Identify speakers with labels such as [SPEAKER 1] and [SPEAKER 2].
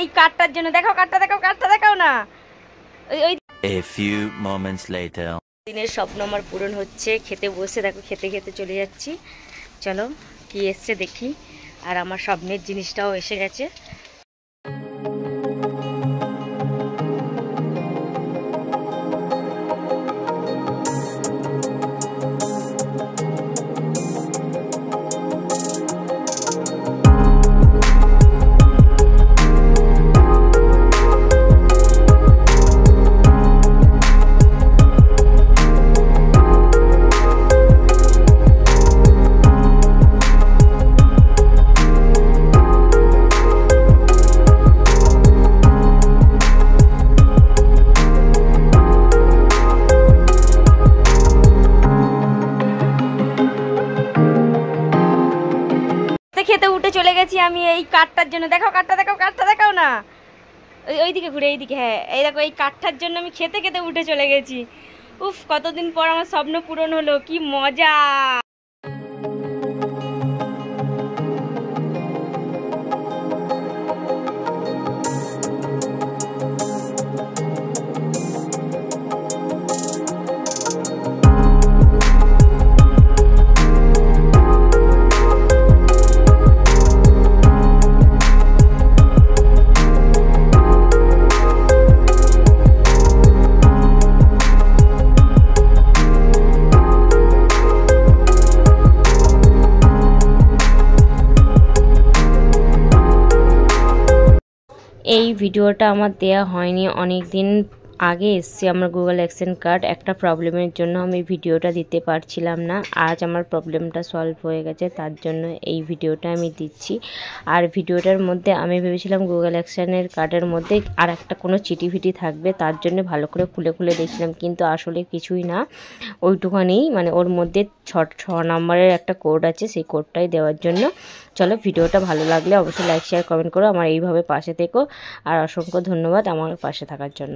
[SPEAKER 1] এই কার্ডটার জন্য। দেখাও কার্ডটা, দেখাও কার্ডটা, দেখাও না। ওই
[SPEAKER 2] A few moments later.
[SPEAKER 1] দিনের স্বপ্ন আমার পূরণ হচ্ছে। খেতে বসে দেখো, খেতে খেতে চলে যাচ্ছি। চলো কি এসছে দেখি। আর আমার স্বপ্নের জিনিসটাও এসে গেছে। খেতে উঠে চলে গেছি আমি এই কার্ডটার জন্য। দেখাও কার্ডটা, দেখাও কার্ডটা, দেখাও না। ওইদিকে ঘুরে, এইদিকে। হ্যাঁ এই দেখো, এই কার্ডটার জন্য আমি খেতে খেতে উঠে চলে গেছি। উফ, কতদিন পর আমার স্বপ্ন পূরণ হলো, কি মজা। এই ভিডিওটা আমার দেয়া হয়নি, অনেক দিন আগে এসছে আমার গুগল অ্যাকসেন্ট কার্ড। একটা প্রবলেমের জন্য আমি ভিডিওটা দিতে পারছিলাম না। আজ আমার প্রবলেমটা সলভ হয়ে গেছে, তার জন্য এই ভিডিওটা আমি দিচ্ছি। আর ভিডিওটার মধ্যে আমি ভেবেছিলাম গুগল অ্যাকসেন্টের কার্ডের মধ্যে আর একটা কোনো চিঠি ফিটি থাকবে, তার জন্য ভালো করে খুলে খুলে দেখছিলাম, কিন্তু আসলে কিছুই না। ওইটুখানি মানে ওর মধ্যে 6 নম্বরের একটা কোড আছে, সেই কোডটাই দেওয়ার জন্য। চলো, ভিডিওটা ভালো লাগলে অবশ্যই লাইক শেয়ার কমেন্ট করো, আমার এইভাবে পাশে থেকো। আর অসংখ্য ধন্যবাদ আমার পাশে থাকার জন্য।